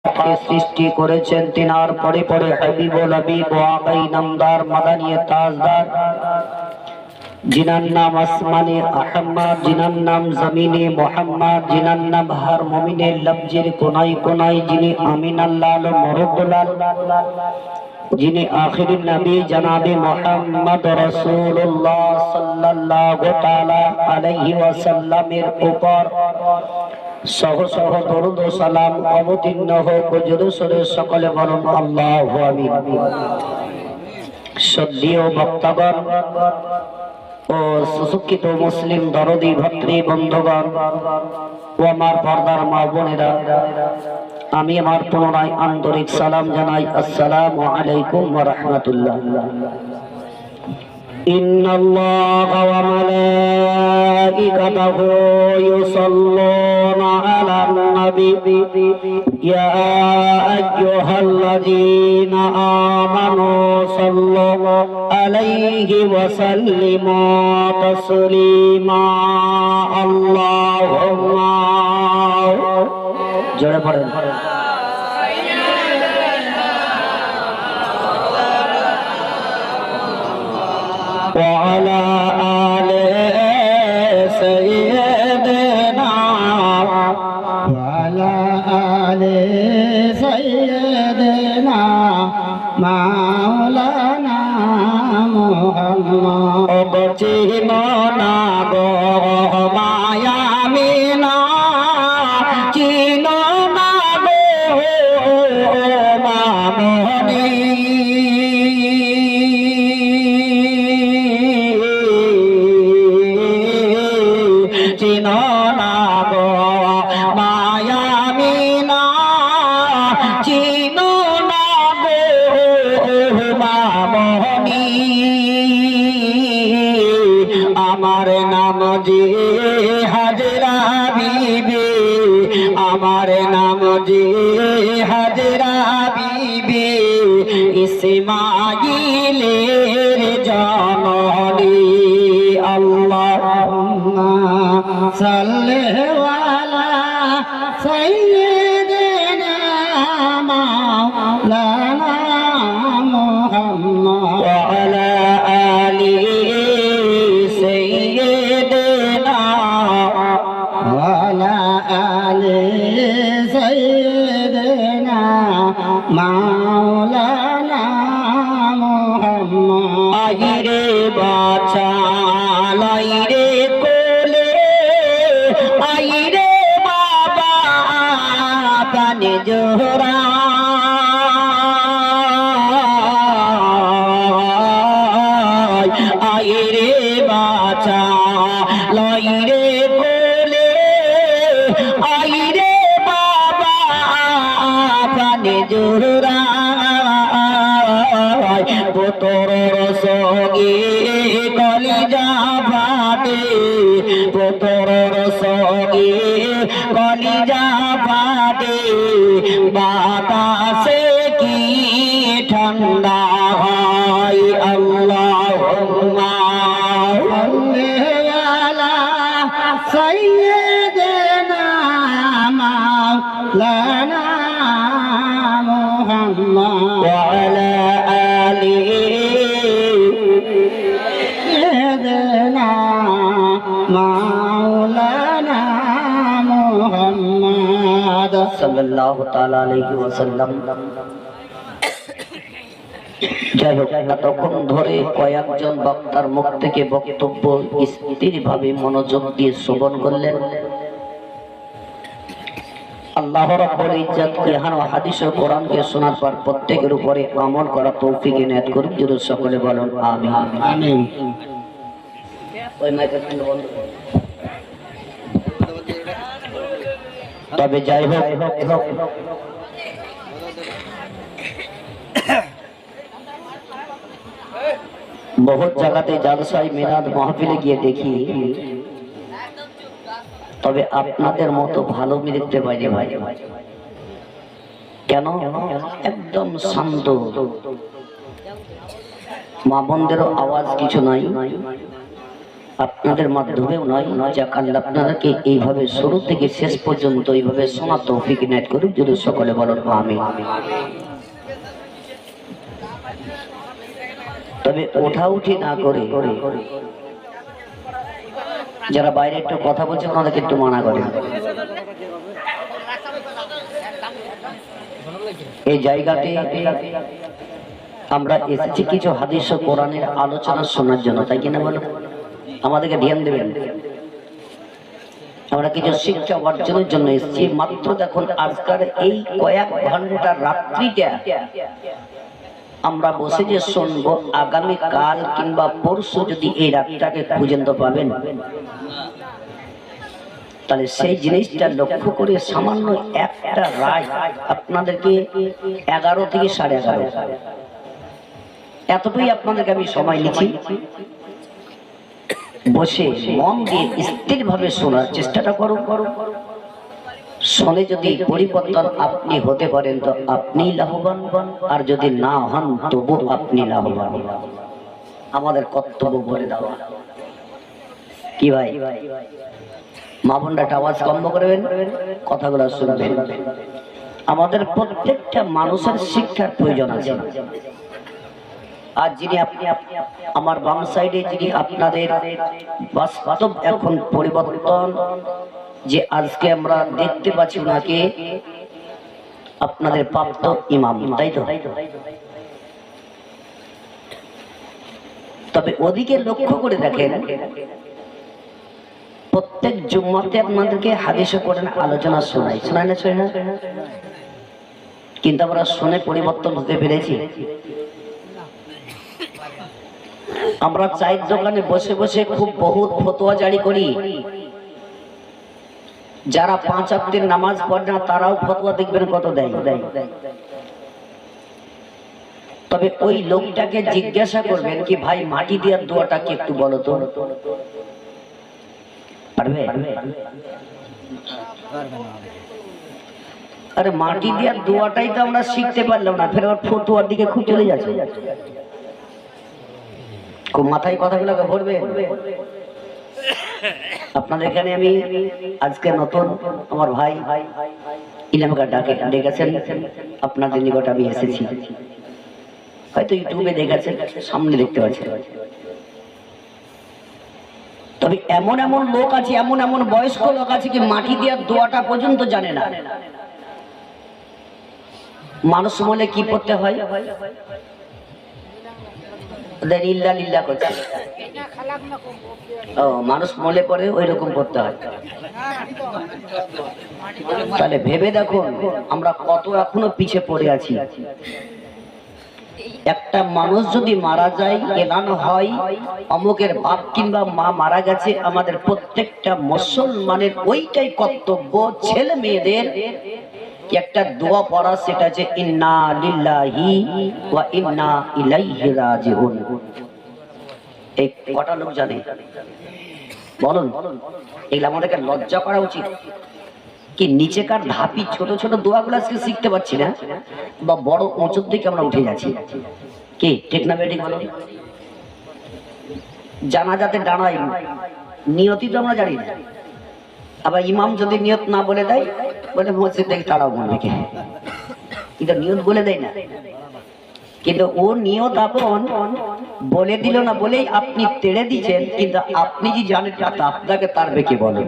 সৃষ্টি করেছেন তিনার পরে পরে হাবিবুল হাবিব ওয়াকাই নামদার মাদানী তাজদার जिनार नाम आसमानी अहम्मद जिनार नाम जमीने मोहम्मद जिनार नाम हर मोमिने लफ्ज़ेर कोनाई कोनाई जिनी आमीन अल्लाह मरुदुलाल जिनी आखिरी नबी जनाबे मोहम्मद रसूलुल्लाह सल्लल्लाहु ताला अलैहि वसल्लमेर ऊपर सह सह दरूद व सलाम अवतीर्ण होक जुलूसरे सकले बोलुन अल्लाहु आमीन। श्रद्धेय भक्तगण ও সুশিক্ষিত মুসলিম দরদি ভাতৃ বন্ধুগণ ও আমার পর্দার মা বোনেরা, আমি আমার পুনরায় আন্তরিক সালাম জানাই। আসসালামু আলাইকুম ওয়া রাহমাতুল্লাহ। ইন্নাল্লাহা ওয়া মালাইকাতাহু ইউসাল্লুনা আলান নবী ইয়া আইয়ুহাল্লাযীনা আমানু সাল্লু আলাইহি ওয়া সাল্লিমু তাসলিমা। আল্লাহুম্মা জোরে পড়েন وعلى آل سيدنا وعلى آل سيدنا مولانا محمد أبتنا গো মায়ামিনা চিনো না গো মামনি চিনো না গো মায়ামিনা চিনো না গো মামনি আমার নাম যে হাজরা বিবি আমার নাম যে হাজরা বিবি ইসমাইলের জননী। আল্লাহুম্মা সাল্লি আলা সাইয়্যিদিনা মাওলানা মুহাম্মদ ওয়া আলা আলি সাইয়্যিদিনা ওয়া আলা আলি সাইয়্যিদিনা মাওলানা মুহাম্মদ। আইরে বাছা লাইরে কোলে আইরে বাবা কানে জোহরা আইরে বাছা লাইরে কোলে আইরে বাবা কানে জোহরা পুতর সঙ্গে কলিজা ফাটে পুতর সঙ্গে কলিজা ফাটে বাতাসে কি ঠান্ডা হয়। আল্লাহুম্মা সাল্লি আলা সাইয়্যিদিনা মাওলানা মুহাম্মদ ওয়া আলা আলি সাইয়্যিদিনা মাওলানা মুহাম্মদ সাল্লাল্লাহু তাআলা আলাইহি ওয়াসাল্লাম। যাই হোক, এতক্ষণ ধরে কয়েকজন বক্তার মুখ থেকে বক্তব্য স্থিরভাবে মনোযোগ দিয়ে শ্রবণ করলেন। আল্লাহ রাব্বুল ইজ্জত কুরআন ও হাদিস ও কোরআনকে শোনার পর প্রত্যেকের উপরে আমল করা তৌফিক ইনায়াত করুন। জোরে সকলে বলুন আমিন আমিন। ওই মাইক্রোফোন বন্ধ করুন। তবে যাই হোক, বহুত জায়গাতে জালসায় মিলাদ মাহফিলে গিয়ে দেখি, তবে আপনাদের মতো ভালো দেখতে পাইনি ভাই। কেন? একদম শান্ত, মা বোনদেরও আওয়াজ কিছু নাই, আপনাদের মাধ্যমেও নয়, যাক আল্লাহ আপনাদেরকে এইভাবে শুরু থেকে শেষ পর্যন্ত এইভাবে শোনা তৌফিক ইনায়েত করুক। যদি সকলে বলেন আমিন। তবে ওঠা উঠি না করে যারা বাইরে একটু কথা বলছে ওনাদেরকে একটু মানা করেন। এই জায়গাতে আমরা এসেছি কিছু হাদিস ও কোরআনের আলোচনা শোনার জন্য, তাই কিনা বলো? আমাদেরকে ধ্যান দেবেন। আমরা কিছু শিক্ষা অর্জনের জন্য এসেছি। মাত্র দেখুন আজকাল এই কয়েক ঘন্টা রাত্রিটা আমরা বসে যে শুনবো, আগামী কাল কিংবা পরশু যদি এই রাতটাকে খুঁজে তো পাবেন, তাহলে সেই জিনিসটা লক্ষ্য করে সামান্য একটা রায় আপনাদেরকে 11 থেকে 11:30 এতটুকুই আপনাদেরকে আমি সময় নিচ্ছি। বসে মন দিয়ে স্থির ভাবে শোনার চেষ্টাটা করুন। শুনে যদি পরিবর্তন আপনি হতে পারেন তো আপনি লাভবান, আর যদি না হন তবু আপনি লাভবান। আমাদের কর্তব্য বলে দেওয়া। কি ভাই, মা বোনরা আওয়াজ কম করবেন, কথাগুলো শুনবেন। আমাদের প্রত্যেকটা মানুষের শিক্ষার প্রয়োজন আছে। আর যিনি আমার বাম সাইডে যিনি আপনাদের বাস্তব এখন পরিবর্তন যে আজকে আমরা দেখতে পাচ্ছি ওনাকে আপনাদের প্রাপ্ত ইমাম, তাই তো? তবে ওদিকে লক্ষ্য করে দেখেন, প্রত্যেক জুম্মাতে আপনাদেরকে হাদিস ও কোরআন আলোচনা শোনায় না? কিন্তু আমরা শুনে পরিবর্তন হতে পেরেছি? আমরা চায়ের দোকানে বসে বসে খুব বহুত ফতোয়া জারি করি। যারা 5 ওয়াক্তের নামাজ পড়ে না তারাও ফতোয়া দেখবেন কত দেয়। তবে ওই লোকটাকে জিজ্ঞাসা করবেন কি ভাই মাটি দেওয়ার দোয়াটা কি একটু বলো তো, পারবে? আরে মাটি দেওয়ার দোয়াটাই তো আমরা শিখতে পারলাম না, ফের আবার ফতোয়ার দিকে খুব চলে যাচ্ছে। খুব মাথায় কথাগুলোকে ভরবে। আপনাদের এখানে আমি আজকে নতুন আমার ভাই ইলামকা ডেকেছেন, আপনাদের নিকট আমি এসেছি। হয়তো ইউটিউবে দেখেছেন, সামনে দেখতে পাচ্ছেন। তবে এমন এমন লোক আছে, এমন এমন বয়স্ক লোক আছে কি মাটি দেওয়ার দোয়াটা পর্যন্ত জানে না। মানুষ বলে কি পড়তে হয়, মানুষ মলে পড়ে ওই রকম করতে হয়। তাহলে ভেবে দেখুন আমরা কত এখনো পিছে পড়ে আছি। একটা মানুষ যদি মারা যায়, এলান হয় অমুকের বাপ কিংবা মা মারা গেছে, আমাদের প্রত্যেকটা মুসলমানের ওইটাই কর্তব্য ছেলে মেয়েদের একটা দোয়া পড়া, সেটা যে ইন্না লিল্লাহি ওয়া ইন্না ইলাইহি রাজিউন। এই কটা লোক জানে বলুন? এগুলো আমাদেরকে লজ্জা করা উচিত কি? নিচেকার ধাপি ছোট ছোট দোয়াগুলো আজকে শিখতে পারছি না, বা বড় উঁচুর দিকে আমরা উঠে যাচ্ছি। কি ঠিক না বেঠিক বলো? জানাজাতে দাঁড়াই নিয়তি তো আমরা জানি না। আবার ইমাম যদি নিয়ত না বলে দেয়, বলে মসজিদ থেকে তারাও বলবে কে, কিন্তু নিয়ত বলে দেয় না। কিন্তু ও নিয়ত আপন বলে দিল না বলেই আপনি তেড়ে দিচ্ছেন, কিন্তু আপনি যে জানেন আপনাকে তারবে কে বলে।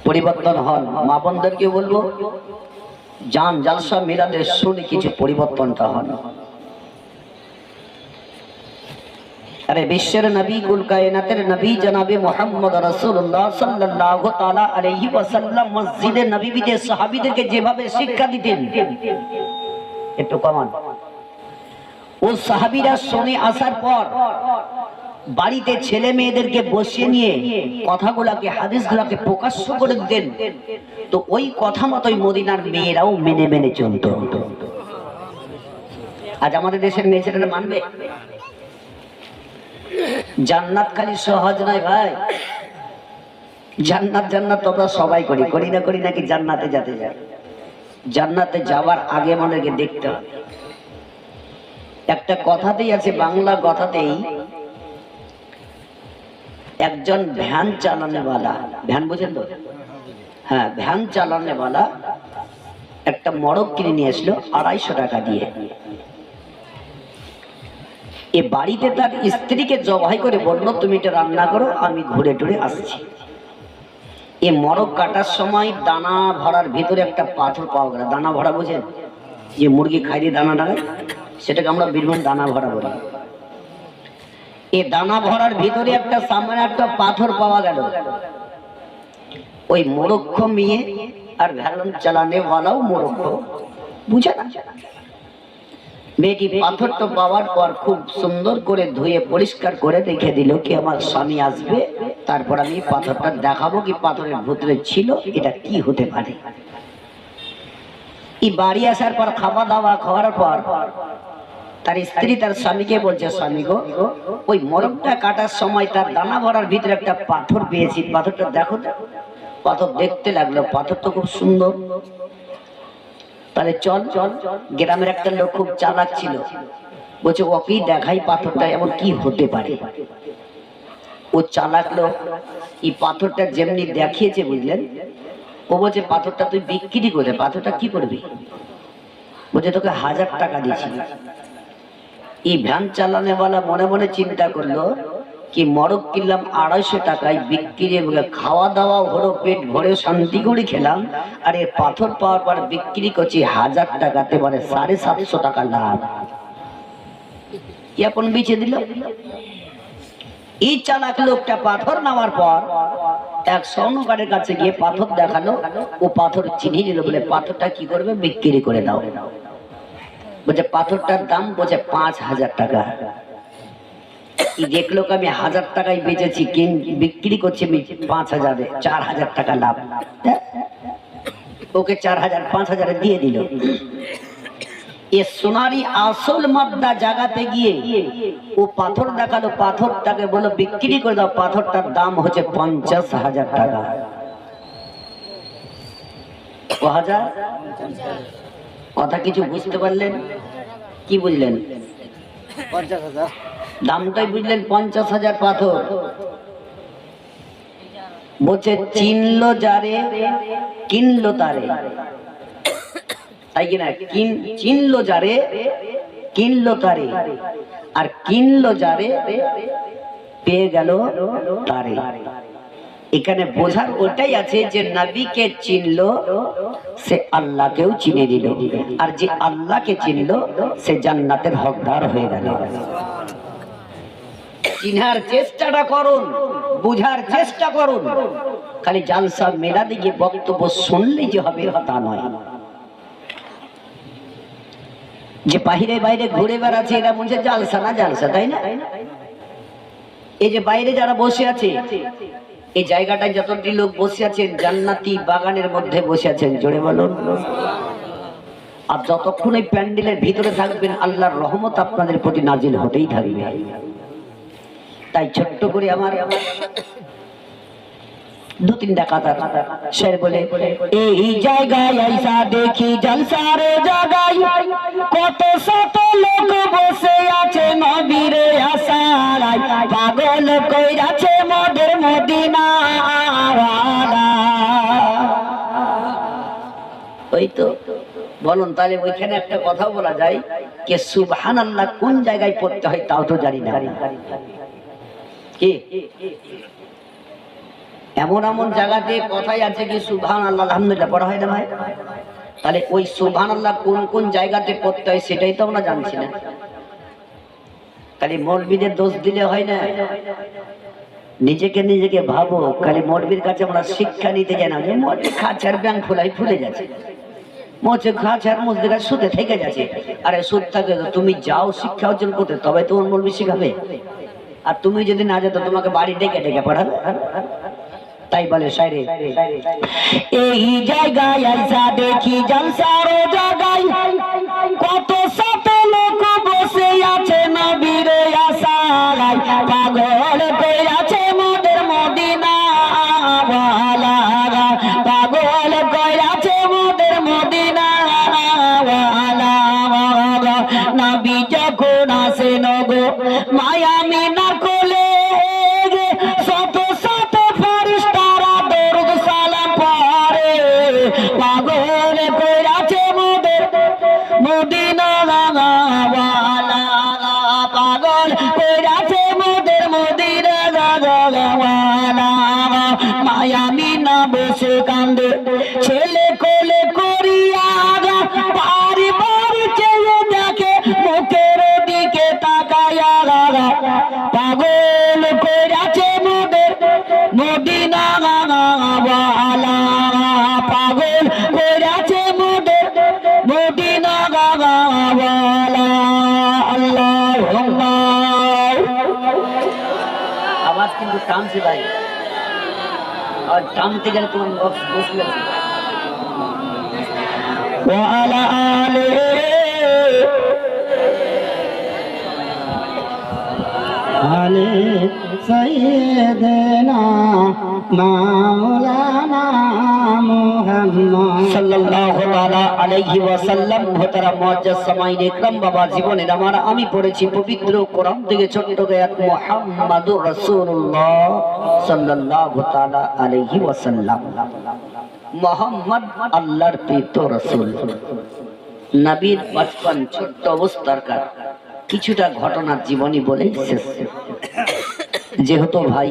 পরিবর্তন হন। মা বোনদেরকে বলবো জান জালসা মিলাদের শুনে কিছু পরিবর্তনটা হন। अरे विश्वर नबी कुल कायनातेर नबी जनाबे मोहम्मद রাসূলুল্লাহ সাল্লাল্লাহু তাআলা আলাইহি ওয়াসাল্লাম মসজিদে নববীতে সাহাবীদেরকে যেভাবে শিক্ষা দিতেন, একটু কমান। ও সাহাবীরা শুনে আসার পর বাড়িতে ছেলে মেয়েদেরকে বসিয়ে নিয়ে কথাগুলোকে হাদিসগুলোকে প্রকাশ্য করে দিতেন। তো ওই কথা মতোই মদিনার মেয়েরাও মেনে মেনে চলত। আজ আমাদের দেশের মেয়ে ছেলেরা মানবে? জান্নাত খালি সহজ নয় ভাই। জান্নাত জান্নাত তোমরা সবাই করি নাকি জান্নাতে যেতে যায়? জান্নাতে যাওয়ার আগে আমাদেরকে দেখতে হবে। একটা কথাতেই আছে, বাংলা কথাতেই, একজন ভ্যান চালানেওয়ালা, ভ্যান বুঝেন তো? হ্যাঁ, ভ্যান চালানেওয়ালা একটা মোরগ কিনে নিয়ে আসলো 250 টাকা দিয়ে। এ বাড়িতে তার স্ত্রীকে জবাই করে বললো, তুমি এটা রান্না করো, আমি ঘুরে টুরে আসছি। এ মোরগ কাটার সময় দানা ভরার ভিতরে একটা পাথর পাওয়া গেল। দানা ভরা বুঝেন? যে মুরগি খাই দিয়ে দানা ডালে, সেটাকে আমরা বীরভূম দানা ভরা বলি। এই দানা ভরার ভিতরে একটা সামনে একটা পাথর পাওয়া গেল। ওই মোরক্ষ মেয়ে আর ভ্যান চালানে ওয়ালাও মোরক্ষ, বুঝে না? মেয়েটি পাথরটা পাওয়ার পর খুব সুন্দর করে ধুয়ে পরিষ্কার করে রেখে দিল কি আমার স্বামী আসবে, তারপর আমি পাথরটা দেখাবো কি পাথরের ভিতরে ছিল, এটা কি হতে পারে। এই বাড়ি আসার পর খাওয়া দাওয়া খাওয়ার পর তার স্ত্রী তার স্বামীকে বলছে, স্বামী গো, ওই মোরগটা কাটার সময় তার দানা ভরার ভিতরে একটা পাথর পেয়েছি, পাথরটা দেখো। পাথর দেখতে লাগলো, পাথর তো খুব সুন্দর। তাহলে চল চল, গ্রামের একটা লোক খুব চালাক ছিল, বলছে ওকেই দেখাই পাথরটা এমন কি হতে পারে। ও চালাক লোক, এই পাথরটা যেমনি দেখিয়েছে বুঝলেন, ও বলছে পাথরটা তুই বিক্রি করে, পাথরটা কি করবি? বলছে তোকে 1000 টাকা দিয়েছি। এই ভ্যান চালানেওয়ালা মনে মনে চিন্তা করলো কি মোরগ কিনলাম 250 টাকায়, বিক্রি খাওয়া দাওয়া হলো, পেট ভরে শান্তি করে খেলাম, আর এর পাথর পাওয়ার পর বিক্রি করছি 1000 টাকাতে, মানে 750 টাকা লাভ। এখন বেঁচে দিল। এই চালাক লোকটা পাথর নেওয়ার পর এক স্বর্ণকারের কাছে গিয়ে পাথর দেখালো, ও পাথর চিনিয়ে দিল, বলে পাথরটা কি করবে, বিক্রি করে দাও। বলছে পাথরটার দাম, বলছে 5000 টাকা। দেখলো আমি 1000 টাকায় বেচেছি, বিক্রি করছি 5000-এ, 4000 টাকা লাভ। ওকে 4000 5000-এ দিয়ে দিল। এ সোনারি আসল মাদ্দা জাগাতে গিয়ে ও পাথর দেখালো, পাথরটাকে বললো বিক্রি করে দাও, পাথরটার দাম হচ্ছে 50,000 টাকা। কথা কিছু বুঝতে পারলেন? কি বুঝলেন? 50,000 দামটাই বুঝলেন, 50,000 পাথর। বলছে চিনলো যারে কিনলো তারে, তাই কিনা? চিনলো যারে কিনলো তারে, আর কিনলো যারে পেয়ে গেল তারে। এখানে বোঝার ওটাই আছে যে নবীকে চিনলো সে আল্লাহকেও চিনে দিল, আর যে আল্লাহকে চিনলো সে জান্নাতের হকদার হয়ে গেল। চিনার চেষ্টাটা করুন, বুঝার চেষ্টা করুন। খালি জালসা মেলা দিয়ে বক্তব্য শুনলেই যে হবে তা নয়। যে বাহিরে বাইরে ঘুরে বেড়াচ্ছে এরা বলছে জালসা না জালসা, তাই না? এই যে বাইরে যারা বসে আছে, এই জায়গাটায় যতটি লোক বসে আছেন জান্নাতি বাগানের মধ্যে বসে আছেন, জোরে বলুন। আর যতক্ষণ এই প্যান্ডেলের ভিতরে থাকবেন আল্লাহর রহমত আপনাদের প্রতি নাজিল হতেই থাকবে। তাই ছোট্ট করে আমার 2-3টা কথা শের বলে, এই জায়গায় আইসা দেখি জলসার জায়গায় কত শত লোক বসে আছে নবীর আশায়, পাগল কইরাছে মদের মদিনা ওয়ালা। ওই তো বলুন, তাহলে ওইখানে একটা কথা বলা যায় যে সুবহানাল্লাহ কোন জায়গায় পড়তে হয় তাও তো জানি না। কি এমন এমন জায়গাতে কথাই আছে কি সুবহানাল্লাহ আলহামদুলিল্লাহ পড়া হয় না ভাই? তাহলে ওই সুবহানাল্লাহ কোন কোন জায়গাতে পড়তে হয় সেটাই তো আমরা জানছি না। খালি মৌলবীদের দোষ দিলে হয় না, নিজেকে ভাবো। খালি মৌলবীর কাছে আমরা শিক্ষা নিতে যাই না, যে মৌলবী খাঁচার ব্যাং ফুলাই ফুলে যাচ্ছে, মোচে খাঁচার মধ্যে সুদে থেকে যাচ্ছে। আরে সুদ থাকে তুমি যাও শিক্ষা অর্জন করতে, তবে তোমার মৌলবী শিখাবে। আর তুমি যদি না যেত তোমাকে বাড়ি ডেকে ডেকে পড়াবে। তাই বলে শায়রে, এই জায়গায় আইসা দেখি জলসার জায়গায় কত শত লোক বসে আছে নবীর আশায়, পাগল কইরাছে মদের মদিনা ওয়ালা, পাগল কইরাছে মদের মদিনা ওয়ালা। নবী যখন আসেন গো মায়া মিনার কোলে, শত কইরাছে মোদের মদিনা ওয়ালা পাগল কইরাছে মোদের মদিনা ওয়ালা মায়ামি না বসে কান্দে ছেলে কোলে করিয়া বাড়ি বাড়ি চেয়ে দেখে মুখের দিকে তাকায়া পাগল কইরাছে মোদের মদিনা ওয়ালা পাগল কইরাছে মোদের মদিনা ওয়ালা আল্লাহুম্মা আওয়াজ কিন্তু টানছে ভাই আর টানতে গেলে তোমার মুশকিল আছে وعلى آله علي سيدنا مولانا محمد সাল্লাল্লাহু তাআলা আলাইহি ওয়াসাল্লাম। মোহতারাম মুআজ্জাজ সামাঈন ইকরাম, বাবা জীবনের আমার আমি পড়েছি পবিত্র কোরআন থেকে ছোট্ট আয়াত মুহাম্মাদুর রাসূলুল্লাহ সাল্লাল্লাহু তাআলা আলাইহি ওয়াসাল্লাম। মোহাম্মদ আল্লাহর প্রিয় রাসূল। নবীর বচপন ছোট্ট অবস্থার কার কিছুটা ঘটনার জীবনী বলেই শেষ। যেহেতু ভাই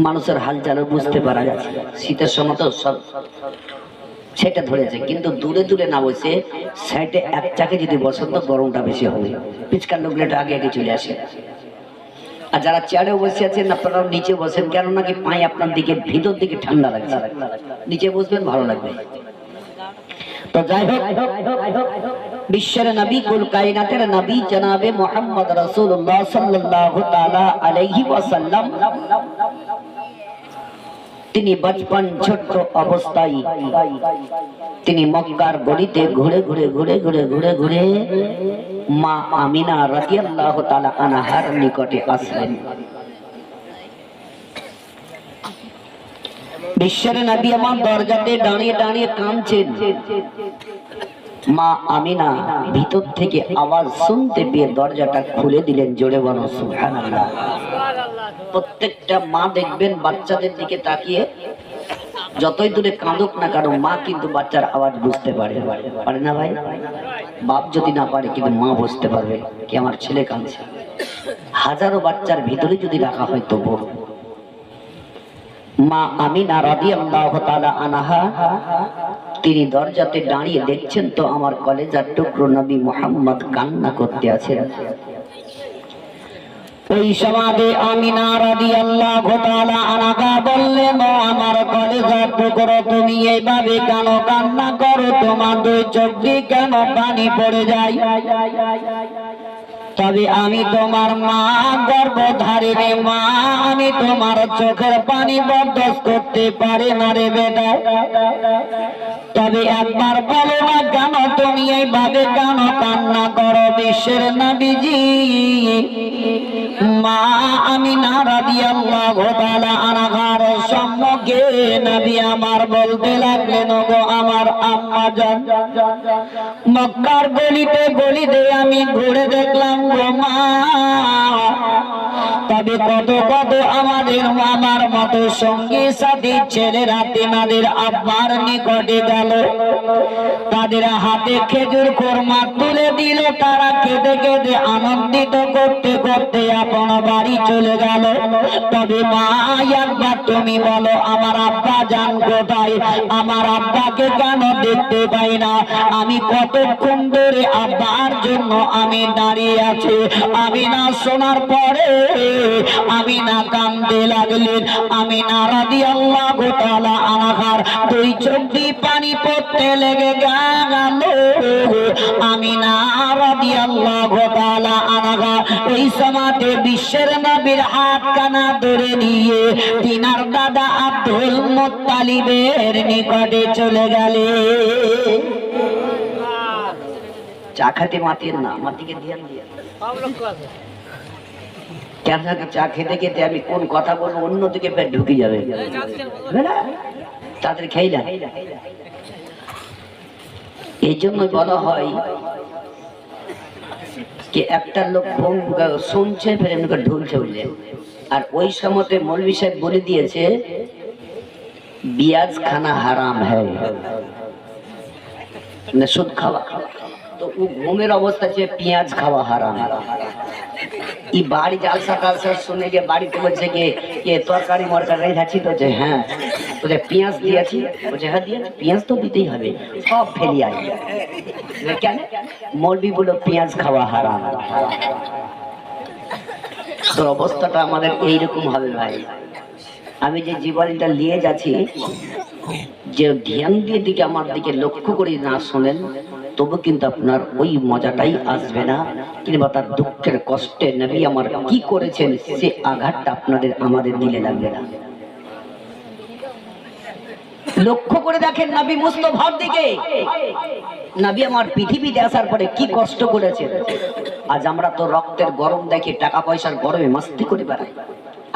মানুষের হালচাল বুঝতে পারা যাচ্ছে, শীতের সময় তো সব সেটা ধরেছে, কিন্তু দূরে দূরে না বসে সাইডে এক চাকে যদি বসেন তো গরমটা বেশি হবে, পিচকার লোকগুলোটা আগে আগে চলে আসে। আর যারা চেয়ারে বসে আছেন আপনারা নিচে বসেন, কেন নাকি পায়ে আপনার দিকে ভিতর দিকে ঠান্ডা লাগছে, নিচে বসবেন ভালো লাগবে। তো যাই হোক, বিশ্বের নবী কুল কায়নাতের নবী জনাবে মুহাম্মদ রাসূলুল্লাহ সাল্লাল্লাহু তাআলা আলাইহি ওয়াসাল্লাম তিনি বচপন ছোট্ট অবস্থায় তিনি মক্কার গলিতে ঘুরে ঘুরে ঘুরে ঘুরে ঘুরে ঘুরে মা আমিনা রাদিয়াল্লাহু তাআলা আনহার নিকটে আসলেন। বিশ্বের নবী আমার দরজাতে দাঁড়িয়ে দাঁড়িয়ে কাঁদছেন। মা আমিনা ভিতর থেকে আওয়াজ শুনতে পেয়ে দরজাটা খুলে দিলেন। জোরে বলো সুবহানাল্লাহ। প্রত্যেকটা মা দেখবেন বাচ্চাদের দিকে তাকিয়ে যতই দূরে কাঁদুক না কারো মা কিন্তু বাচ্চার আওয়াজ বুঝতে পারে, পারে না ভাই? বাপ যদি না পারে কিন্তু মা বুঝতে পারবে কি আমার ছেলে কাঁদছে। হাজারো বাচ্চার ভিতরে যদি রাখা হয় তবু মা আমিনা রাদিয়াল্লাহু তাআলা আনহা তিনি দরজাতে দাঁড়িয়ে দেখছেন তো আমার কলেজার টুকরো নবী মুহাম্মদ কান্না করতে আছেন। ওই সমাধে আমিনা রাদিয়াল্লাহু তাআলা আনহা বললেন, আমার কলেজার টুকরো তুমি এইভাবে কেন কান্না করো? তোমার দুই চোখ দিয়ে কেন পানি পড়ে যায়? তবে আমি তোমার মা, গর্ভধারিণী মা, আমি তোমার চোখের পানি বরদাস্ত করতে পারি না রে বেটা। তবে একবার বলো না কেন তুমি এইভাবে কেন কান্না করো? বিশ্বের নবীজি মা আমিনা রাদিয়াল্লাহু তাআলা আনহার সম্মুখে নবী আমার বলতে লাগলেন, গো আমার আম্মা জান, মক্কার গলিতে গলিতে আমি ঘুরে দেখলাম গো মা, তবে কত কত আমাদের আমার মতো সঙ্গী সাথী ছেলেরা তোমাদের আব্বার নিকটে গেল, তাদের হাতে খেজুর কোরমা তুলে দিল, তারা খেতে খেতে আনন্দিত করতে করতে আপন বাড়ি চলে গেল। তবে মা একবার তুমি বলো আমার আব্বা জান কোথায়? আমার আব্বাকে কেন দেখতে পাই না? আমি কতক্ষণ ধরে আব্বার জন্য আমি দাঁড়িয়ে আছি। আমি না শোনার পরে আমি না কাঁদতে লাগলেন। আমি না রাদিয়াল্লাহু তাআলা আনহার দুই চোখ দিয়ে পানি পড়তে লেগে গেল। আমি না রাদিয়াল্লাহু তাআলা আনহা ওই সমাতে বিশ্বের নবীর হাত কানা ধরে নিয়ে তিনার দাদা আব্দুল মুত্তালিবের নিকটে চলে গেলে। চা খাতে মাতির না, মাতিকে দিয়ে কেন চা খেতে খেতে আমি কোন কথা বলবো অন্যদিকে পেট ঢুকে যাবে, তাদের খেইলা। এই জন্য বলা হয় কি একটা লোক শুনছে ফের ঢুলছে বুঝলে। আর ওই সময়তে মৌলভী সাহেব বলে দিয়েছে বিয়াজ খানা হারাম হ্যায়। না সুদ খাওয়া। তো ও ঘুমের অবস্থা যে পেঁয়াজ খাওয়া হারাম। ই বাড়ি জালসা টালসা শুনে গিয়ে বাড়িতে বলছে কি কে তরকারি মরকারি খাচ্ছি, তো যে হ্যাঁ, তো যে পেঁয়াজ দিয়েছি, বলছে হ্যাঁ দিয়েছি, পেঁয়াজ তো দিতেই হবে, সব ফেলি আই। কেন? মৌলবি বলো পেঁয়াজ খাওয়া হারাম। তোর অবস্থাটা আমাদের এইরকম হবে ভাই। আমি যে জীবনটা নিয়ে যাচ্ছি, যে ধ্যান দিয়ে দিকে আমার দিকে লক্ষ্য করে না শোনেন, তবু কিন্তু আপনার ওই মজাটাই আসবে না, কিংবা তার দুঃখের কষ্টে নবী আমার কি করেছেন সে আঘাতটা আপনাদের আমাদের দিলে লাগবে না। লক্ষ্য করে দেখেন নবী মুস্তাফার দিকে, নবী আমার পৃথিবীতে আসার পরে কি কষ্ট করেছেন। আজ আমরা তো রক্তের গরম দেখে টাকা পয়সার গরমে মাস্তি করে বেড়াই।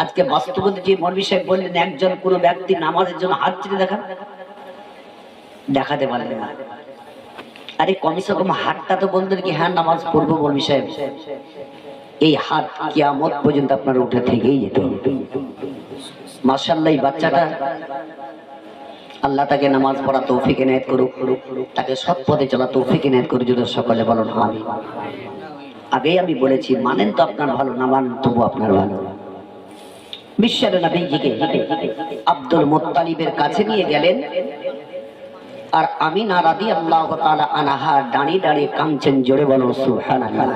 আজকে বাস্তবতা যে মৌলভী সাহেব বললেন একজন কোন ব্যক্তি নামাজের জন্য হাত ছেড়ে দেখাতে পারলেন না। আরে কমসে কম হাতটা তো বলতেন কি হ্যাঁ নামাজ পড়বো মৌলভী সাহেব। এই হাত কিয়ামত পর্যন্ত আপনার উঠে থেকেই যেত। মাশাআল্লাহ, এই বাচ্চাটা আল্লাহ তাকে নামাজ পড়া তৌফিক এনায়েত করুক, তাকে সৎ পথে চলা তৌফিক এনায়েত করুক। যদি সকলে বলুন আমিন। আগেই আমি বলেছি, মানেন তো আপনার ভালো, না মানেন তবু আপনার ভালো। বিশ্বের নবীজিকে আব্দুল মুত্তালিবের কাছে নিয়ে গেলেন, আর আমিনা রাদিয়াল্লাহু তাআলা আনহা দাঁড়িয়ে দাঁড়িয়ে কাঁদছেন। জোরে বলো সুবহানাল্লাহ।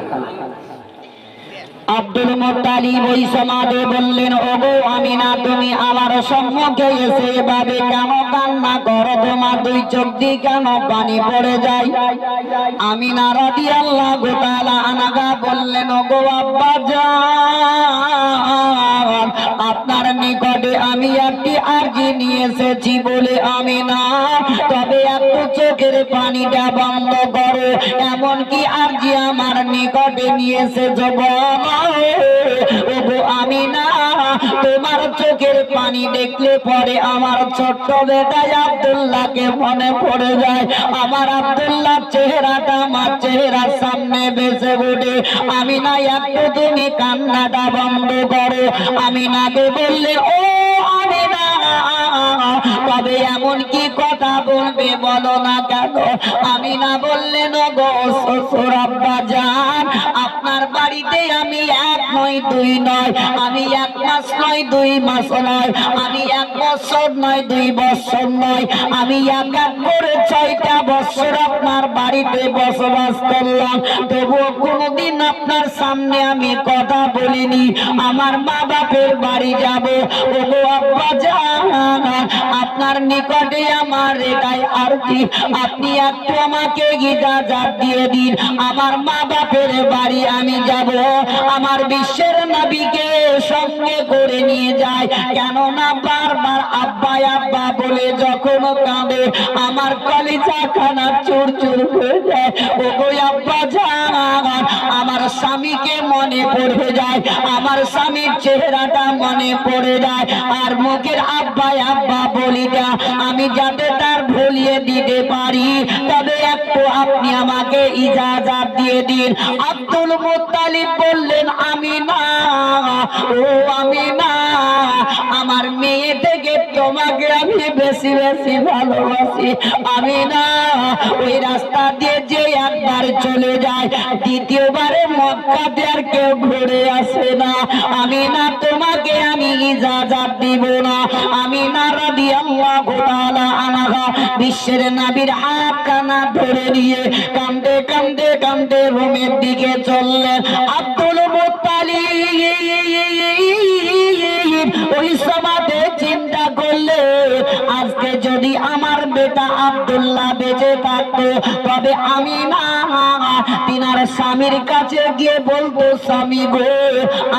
আব্দুল মুত্তালিব ওই সমাদে বললেন, ওগো আমিনা, তুমি আমার সম্মুখে এসে এভাবে কেন কান্না করো? তোমার দুই চোখ দিয়ে কেন পানি পড়ে যায়? আমিনা রাদিয়াল্লাহু তাআলা আনহা বললেন, ওগো আব্বাজান, আপনার নিকটে আমি একটি আরজি নিয়ে এসেছি বলে আমিনা, তবে একটু চোখের পানিটা বন্ধ করো। এমন কি আরজি আমার নিকটে নিয়ে এসেছো বলো? ওগো আমিনা, তোমার চোখের পানি দেখলে পরে আমার ছোট্ট বেটা আব্দুল্লাহকে মনে পড়ে যায়। আমার আব্দুল্লাহর চেহারাটা আমার চেহারার সামনে ভেসে ওঠে। আমিনা, একটু তুমি কান্নাটা বন্ধ করো। আমিনাকে বললে, ও আমিনা, তবে এমন কি কথা বলবে বলো না কেন? আমিনা বললেন, ওগো শ্বশুর আব্বাজান, আপনার বাড়িতে আমি এক নয় দুই নয়, আমি এক মাস নয় দুই মাস নয়, আমি এক বছর নয় দুই বছর নয়, আমি এক এক করে 6টা বছর আপনার বাড়িতে বসবাস করলাম, তবুও কোনোদিন আপনার সামনে আমি কথা বলিনি আমার মা বাপের বাড়ি যাব। ওগো আব্বাজান, আপনার নিকটে আমার এটাই আরজি, আপনি একটু আমাকে ইজাজত দিয়ে দিন, আমার মা বাপের বাড়ি আমি যাব। আমার বিশ্বের নবীকে সঙ্গে করে নিয়ে যায়, কেননা বারবার আব্বা আব্বা বলে যখন কাঁদে আমার কলিজা খানা চুর চুর হয়ে যায়। ওগো আব্বাজান, আমার স্বামীকে মনে পড়ে যায়, আমার স্বামীর চেহারাটা মনে পড়ে যায়, আর মুখের আব্বা আব্বা বলিটা আমি যাতে তার ভুলিয়ে দিতে পারি, তবে একটু আপনি আমাকে ইজাজত দিয়ে দিন। আব্দুল মুত্তালিব বললেন, আমিনা, ও আমিনা, আমার মেয়ে থেকে তোমাকে আমি বেশি বেশি ভালোবাসি। আমিনা, ওই রাস্তা দিয়ে যে একবার চলে যায় দ্বিতীয়বারে মক্কাতে আর কেউ ঘুরে আসে না। আমিনা, তোমাকে আমি ইজাজত দিব না। আমিনা রাদিয়াল্লাহু তাআলা আনহা বিশ্বের নবীর হাত কানা ধরে নিয়ে কাঁদতে কাঁদতে কাঁদতে রুমের দিকে চললেন। আব্দুল মুত্তালিব ওই সমাতে চিন্তা করলে, আজকে যদি আমার বেটা আব্দুল্লাহ বেঁচে থাকতো, তবে আমি না তিনার স্বামীর কাছে গিয়ে বলতো, স্বামী গো,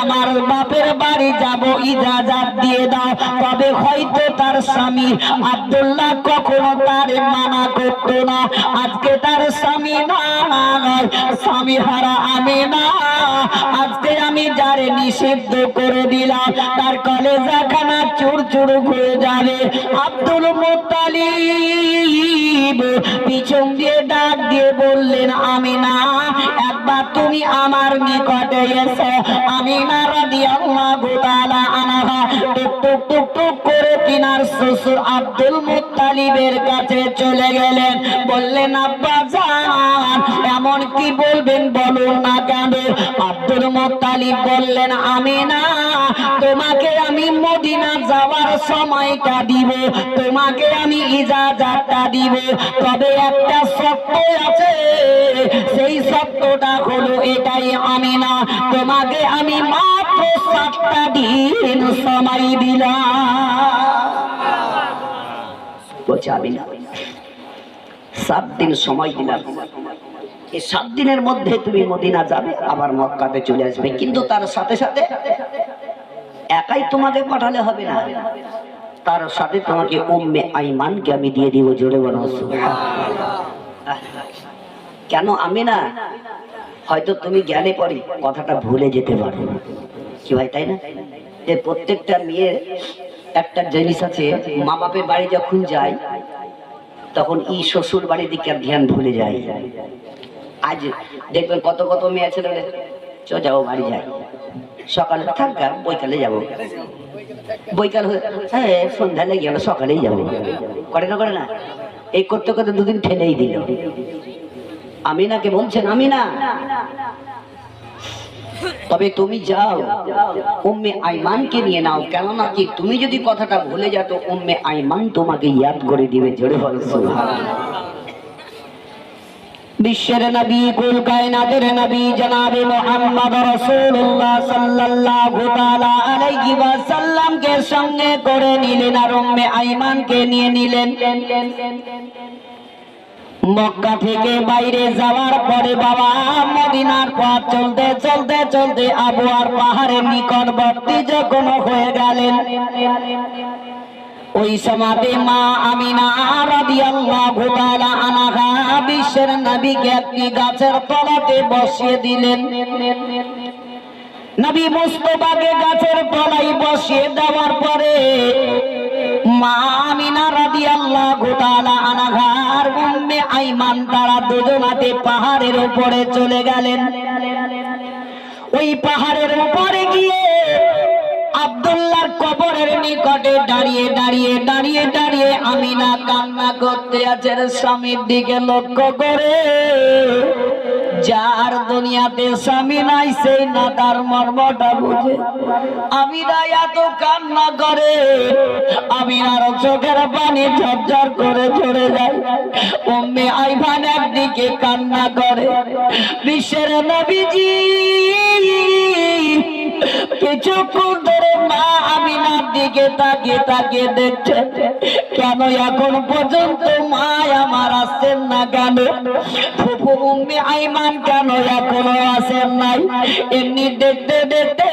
আমার বাপের বাড়ি যাব, ইজাজত দিয়ে দাও। তবে হয়তো তার স্বামী আব্দুল্লাহ কখনো তার মানা করতো না। আজকে তার স্বামী নাই, স্বামী হারা আমি না, আজকে আমি যারে নিষিদ্ধ করে দিলাম তার কলেজা খানা চুর চুর ঘুরে যাবে। আব্দুল মুত্তালিব পিছন দিয়ে ডাক দিয়ে বললেন, আমিনা, একবার তুমি আমার নিকটে এসো। আমিনা রাদিয়াল্লাহু তাআলা আনহা টুক টুক টুক টুক করে তিনার শ্বশুর আব্দুল মুত্তালিবের কাছে চলে গেলেন। বললেন, আব্বা আব্দুল মুত্তালিব বললেন, আমিনা তোমাকে আমি মদিনা যাওয়ার সময়টা দিব, তোমাকে আমি ইজাজাতটা দিব, তবে একটা শর্ত আছে, সেই শর্তটা হলো এটাই, আমিনা তোমাকে আমি মাত্র 7টা দিন সময় দিলাম। বলছে আমিনা 7 দিন সময় দিলাম, এই 7 দিনের মধ্যে তুমি মদিনা যাবে, আবার মক্কাতে চলে আসবে, কিন্তু তার সাথে সাথে একাই তোমাকে পাঠালে হবে না, তার সাথে তোমাকে উম্মে আইমানকে আমি দিয়ে দিব। জোরে বলো সুবহানাল্লাহ। কেন আমিনা? হয়তো তুমি জ্ঞানে পড়ে কথাটা ভুলে যেতে পারো কি ভাই, তাই না? যে প্রত্যেকটা মেয়ের একটা জিনিস আছে, মা বাপের বাড়ি যখন যায় তখন এই শ্বশুর বাড়ির দিকে ধ্যান ভুলে যায়। আজ দেখবেন কত কত মেয়ে ছেলে যাবো বাড়ি যায়, সকালে থাকা বৈকালে যাবো, বৈকাল হ্যাঁ সন্ধ্যা লেগে গেল সকালেই যাবো, করে না করে না, এই করতে করতে 2 দিন ঠেলেই দিল। আমিনাকে বলছেন, আমিনা তবে তুমি যাও উম্মে আইমানকে নিয়ে নাও, কেননা কি তুমি যদি কথাটা ভুলে যাও তো উম্মে আইমান তোমাকে ইয়াদ করে দিবে। জোরে বলো সুবহানাল্লাহ। বিশ্বের নবী, কুল কায়নাতের নবী জনাবে মুহাম্মদ রাসূলুল্লাহ সাল্লাল্লাহু তাআলা আলাইহি ওয়াসাল্লাম কে সঙ্গে করে নিলেন আর উম্মে আইমানকে নিয়ে নিলেন। মক্কা থেকে বাইরে যাওয়ার পরে বাবা মদিনার পথ চলতে চলতে চলতে আবওয়ার পাহাড়ের নিকটবর্তী যখন হয়ে গেলেন, ওই সময়তে মা আমিনা রাদিয়াল্লাহু তাআলা আনহা বিশ্বের নবীকে একটি গাছের তলাতে বসিয়ে দিলেন। নবী মুস্তাফাকে গাছের তলায় বসিয়ে দেওয়ার পরে মা আমিনা রাদিয়াল্লাহু তাআলা আনহার উম্মে আইমান তারা দুজনাতে পাহাড়ের উপরে চলে গেলেন। ওই পাহাড়ের উপরে গিয়ে আব্দুল্লাহর কবরের নিকটে দাঁড়িয়ে দাঁড়িয়ে দাঁড়িয়ে দাঁড়িয়ে আমিনা কান্না করতে আছেন স্বামীর দিকে লক্ষ্য করে। যার দুনিয়াতে স্বামী নাই সেই না তার মর্মটা বুঝে। আমিনা এত কান্না করে, আমিনার চোখের পানি ঝরঝর করে ঝরে যায়। উম্মে আইমান একদিকে কান্না করে, বিশ্বের নবীজি কিছুক্ষণ ধরে মা আমিনার দিকে তাকিয়ে তাকিয়ে দেখছে, কেন এখন পর্যন্ত মা আমার আসছেন না, কেন ফুফু উম্মে আইমান কেন এখনো আসেন নাই। এমনি দেখতে দেখতে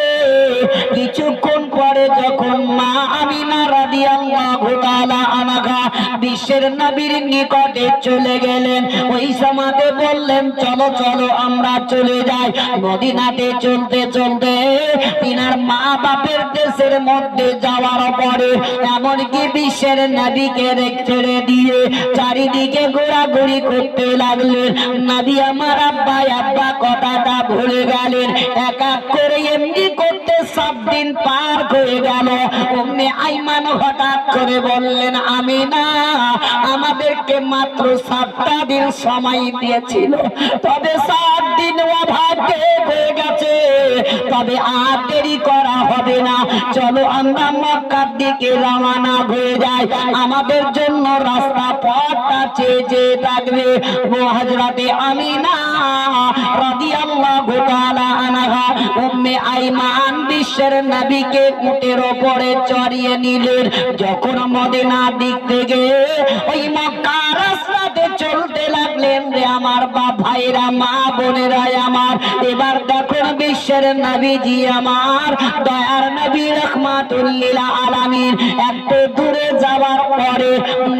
কিছুক্ষণ পরে যখন মা আমিনা রাদিয়াল্লাহু তাআলা আনহা বিশ্বের নবীর নিকটে চলে গেলেন, ওই সময়তে বললেন, চলো চলো আমরা চলে যাই। মদিনাতে চলতে চলতে তিনার মা বাপের দেশের মধ্যে যাওয়ার পরে এমনকি বিশ্বের নবীকে ছেড়ে দিয়ে চারিদিকে ঘোরাঘুরি করতে লাগলেন। নবী আমার আব্বা আব্বা কথাটা ভুলে গেলেন। এক এক করে এমনি করতে 7 দিন পার হয়ে গেল। উম্মে আইমান হঠাৎ করে বললেন, আমিনা আমাদেরকে মাত্র 7টা দিন সময় দিয়েছিল, তবে 7 দিন ওভারটেক হয়ে গেছে, তবে আর দেরি করা হবে না, চলো আমরা মক্কার দিকে রওনা হয়ে যাই। আমাদের জন্য রাস্তা পথটা চেয়ে চেয়ে থাকবে। হযরতে আমিনা রাদিয়াল্লাহু তাআলা আনহা উম্মে আইমান বিশ্বের নবীকে উটের উপরে চড়িয়ে নিলেন। যখন মদিনা দিক থেকে ওই মক্কা রাস্তাতে চলতে লাগলেন, রে আমার বাপ ভাইরা মা বোনেরা আমার, এবার দেখুন বিশ্বের নবীজি আমার দয়ার নবী রাহমাতুল লিল আলামিন একটু দূরে যাওয়ার পরে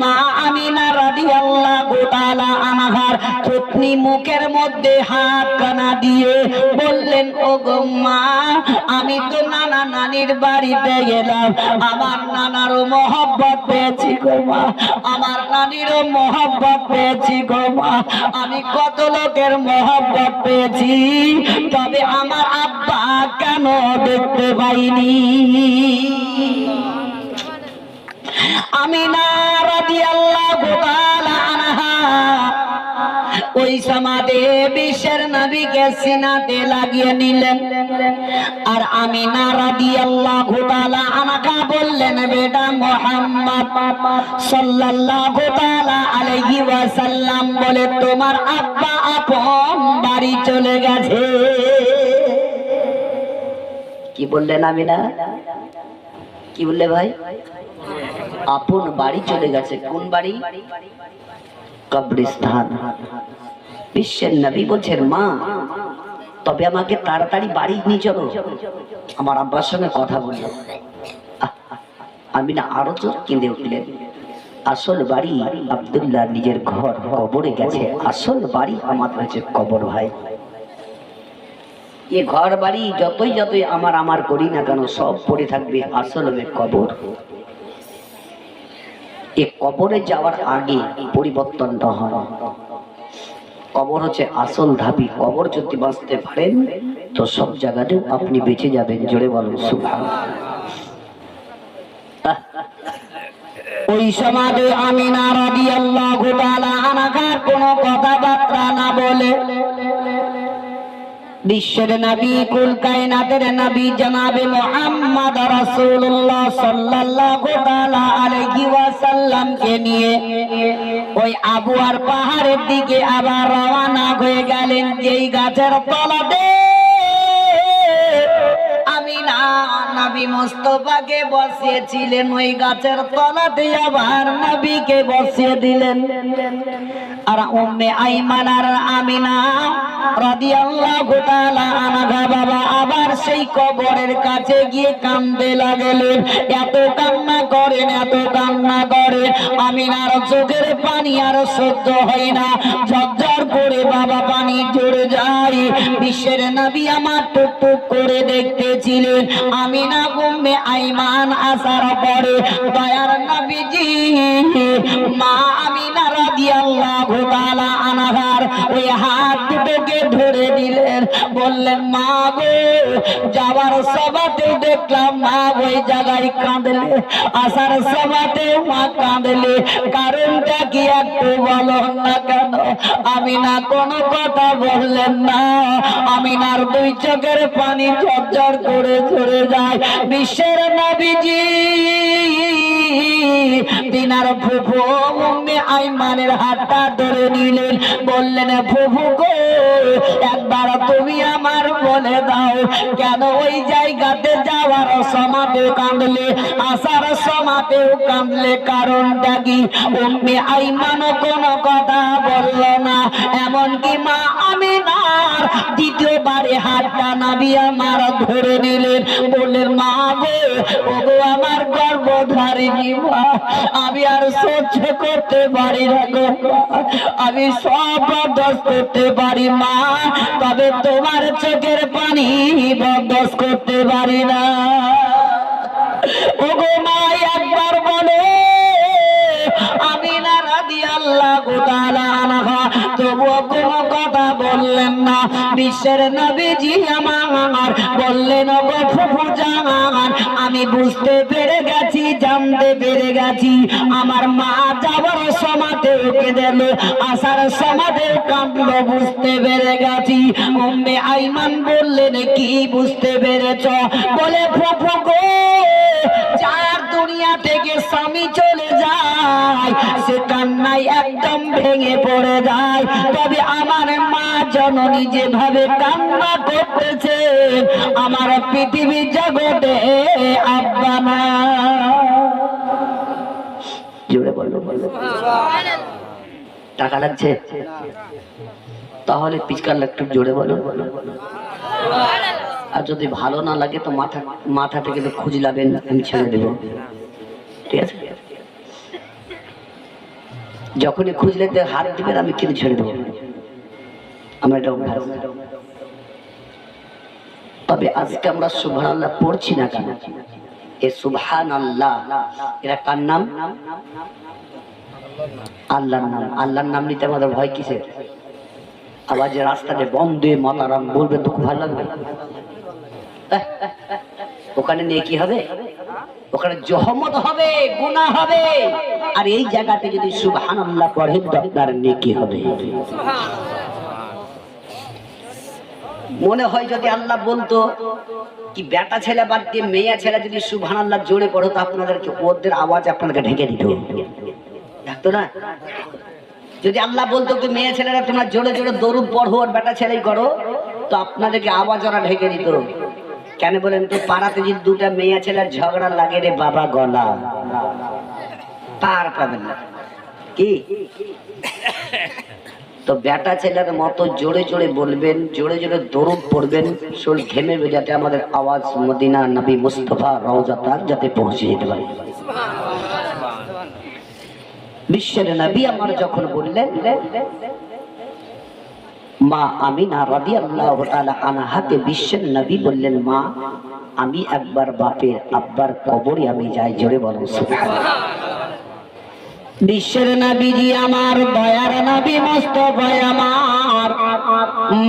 মা আমিনা রাদিয়াল্লাহু তাআলা আনহার থুতনি মুখের মধ্যে হাত কানা দিয়ে বললেন, ও গো মা, আমি তো নানা নানির বাড়িতে গেলাম, আমার নানারও মহব্বত পেয়েছি গো মা, আমার নানিরও মহব্বত পেয়েছি গো মা, আমি কত লোকের মহব্বত পেয়েছি, তবে আমার আব্বা কেন দেখতে পাইনি। আমিনা রাদিয়াল্লাহু তাআলা আনহা ওই সমাধি বিশ্বের নবীকে সিনাতে লাগিয়ে নিলেন। আর আমিনা রাদিয়াল্লাহু তাআলা আনহা বললেন, বেটা মুহাম্মদ সাল্লাল্লাহু তাআলা আলাইহি ওয়াসাল্লাম বলে তোমার আব্বা আপন বাড়ি চলে গেছে। কি বললেন আমিনা? কি বললে ভাই? আপন বাড়ি চলে গেছে। কোন বাড়ি? কবরস্থান। বিশ্বের নবী বলছেন, মা তবে আমাকে তাড়াতাড়ি বাড়ি নিয়ে চলো, আমার আব্বার সঙ্গে কথা বলবো। আমিনা আরো জোর কেঁদে উঠলেন। আসল বাড়ি আব্দুল্লাহ নিজের ঘর কবরে গেছে, আসল বাড়ি আমার হয়েছে কবর। ভাই এ ঘর বাড়ি যতই যতই আমার করি না কেন সব পড়ে থাকবে, আসল হবে কবর। এ কবরে যাওয়ার আগে পরিবর্তনটা হয়। কবর হচ্ছে আসল ধাপি। কবর যদি বাঁচতে পারেন তো সব জায়গাতেও আপনি বেঁচে যাবেন। জোরে বলুন সুবহানাল্লাহ। ওই সমাধি আমিনা রাদিয়াল্লাহু তাআলা আনহা কোনো কথাবার্তা না বলে বিশ্বের নবী কুল কায়নাতের নবী জনাবে মুহাম্মদ রাসূলুল্লাহ সাল্লাল্লাহু তাআলা আলাইহি ওয়াসাল্লামকে নিয়ে ওই আবুয়ার পাহাড়ের দিকে আবার রওনা হয়ে গেলেন। যেই গাছের তলাতে আমিনা নবী মুস্তাফাকে বসিয়েছিলেন, ওই গাছের তলাতে আবার নবীকে বসিয়ে দিলেন। আর উম্মে আইমান আর আমিনা রাদিয়াল্লাহু তাআলা আনহা বাবা আবার সেই কবরের কাছে গিয়ে কাঁদতে লাগলেন। এত কান্না করেন, এত কান্না করে আমিনার চোখের পানি আর সহ্য হয় না, ঝরঝর করে বাবা পানি ঝরে যায়। বিশ্বের নবী আমার টুক টুক করে দেখতেছিলেন। আমিনা উম্মে আইমান আসার পরে দয়ার নবীজি মা আমিনা রাদিয়াল্লাহু তাআলা আনহার ওই হাত দুটোকে ধরে দিলেন, বললেন, মা গো যাওয়ার সভাতেও দেখলাম মা ওই জায়গায় কাঁদলে, আসার সভাতেও মা কাঁদলে, কারণটা কি একটু বলো না কেন? আমিনা কোনো কথা বললেন না। আমিনার দুই চোখের পানি ঝরঝর করে ঝরে যায়। বিশ্বের নবীজি তিনার ফুফু উম্মে আইমানের হাতটা ধরে নিলেন, বললেন, ফুফু গো একবার তুমি আমার বলে দাও কেন ওই জায়গাতে যাওয়ার সমাতেও কাঁদলে, আসার সমাতেও কাঁদলে, কারণটা কি? উম্মে আইমানও কোনো কথা বলল না। এমনকি মা আমিনার দ্বিতীয়বারে হাতটা নবী আমার ধরে নিলেন, বললেন, মা গো ওগো আমার গর্ভধারিণী মা, আমি আর সহ্য করতে পারি না গো, আমি সব বরদাস্ত করতে পারি মা, তবে তোমার চোখের পানি বরদাস্ত করতে পারি না। ওগো মা একবার বলে। আমিনা রাদিয়াল্লাহু তাআলা আনহা তবুও কোনো কথা বললেন না। বিশ্বের নবীজি আমার বললেন, ওগো ফুফুজান আমি বুঝতে পেরে গেছি, জানতে পেরে গেছি, আমার মা যাওয়ার সমাতেও কেঁদেল, আসার সমাতেও কাঁদল, বুঝতে পেরে গেছি। উম্মে আইমান বললেন, কি বুঝতে পেরেছ? বলে, ফুফু গো যার দুনিয়া থেকে স্বামী চলে যায় সে কান্নায় একদম ভেঙে পড়ে যায়, তবে আমার মা জননী যেভাবে কান্না করতেছে আমার পৃথিবীর জগতে আব্বা মা। জোরে বলো, টাকা লাগছে তাহলে পিচকার একটু জোরে বলো। আর যদি ভালো না লাগে তো মাথা থেকে তো খুঁজলাবেন, আমি ছেড়ে দেবো, ঠিক আছে? যখনই খুঁজলে হাত দিবেন আমি কিন্তু ছেড়ে দেবো, আমরা এটা অভ্যাস। তবে আজকে আমরা সুবহানাল্লাহ পড়ছি না কেন? এ সুবহানাল্লাহ এরা কার নাম? আল্লাহর নাম। আল্লাহর নাম নিতে আমাদের ভয় কিসের? আবার যে রাস্তাতে বন্দে মাতারাম বলবেন তো খুব ভালো লাগবে। ওখানে নিয়ে কি হবে? ওখানে জহমত হবে, গুনাহ হবে। আর এই জায়গাতে যদি সুবহানাল্লাহ পড়েন তো আপনার নেকি হবে। মনে হয় যদি আল্লাহ বলতো কি বেটা ছেলে বাদ দিয়ে মেয়ে ছেলে যদি সুবহানাল্লাহ জোরে পড়ো তো আপনাদেরকে ওদের আওয়াজ আপনাদেরকে ঢেকে দিত, দেখতো না? যদি আল্লাহ বলতো কি মেয়ে ছেলেরা তোমরা জোরে জোরে দরুদ পড়ো আর বেটা ছেলেই করো তো আপনাদেরকে আওয়াজ ওরা ঢেকে দিত। কেন বলেন তো? পাড়াতে যদি দুটা মেয়ে ছেলের ঝগড়া লাগে রে বাবা, গলা পার পাবেন না কি? তো বেটা ছেলের মতো জোরে জোরে বলবেন, জোরে জোরে দরুদ পড়বেন, শরীর ঘেমে যাতে আমাদের আওয়াজ মদিনা নবী মুস্তাফা রওজা তাক যাতে পৌঁছে যেতে পারে। বিশ্বের নবী আমার যখন বললেন, মা আমিনা রাদিয়াল্লাহু তাআলা আনহাকে বিশ্বের নবী বললেন, মা আমি একবার বাপের আব্বার কবরে আমি যাই, জোরে বলেন সুবহানাল্লাহ। বিশ্বের নবীজি আমার, দয়ার নবী মুস্তাফা আমার,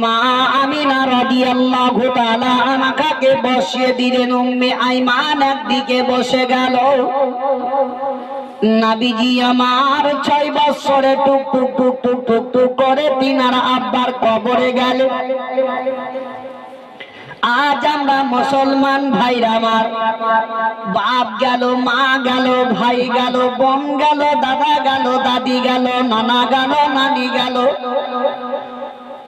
মা আমিনা রাদিয়াল্লাহু তাআলা আনহাকে বসিয়ে দিলেন। উম্মে আইমান একদিকে বসে গেল। নবীজি আমার 6 বছরে টুক টুক টুক টুক টুক টুক করে তিনার আব্বার কবরে গেল। আজ আমরা মুসলমান ভাইরা আমার, বাপ গেল, মা গেল, ভাই গেল, বোন গেল, দাদা গেল, দাদি গেল, নানা গেল, নানি গেল,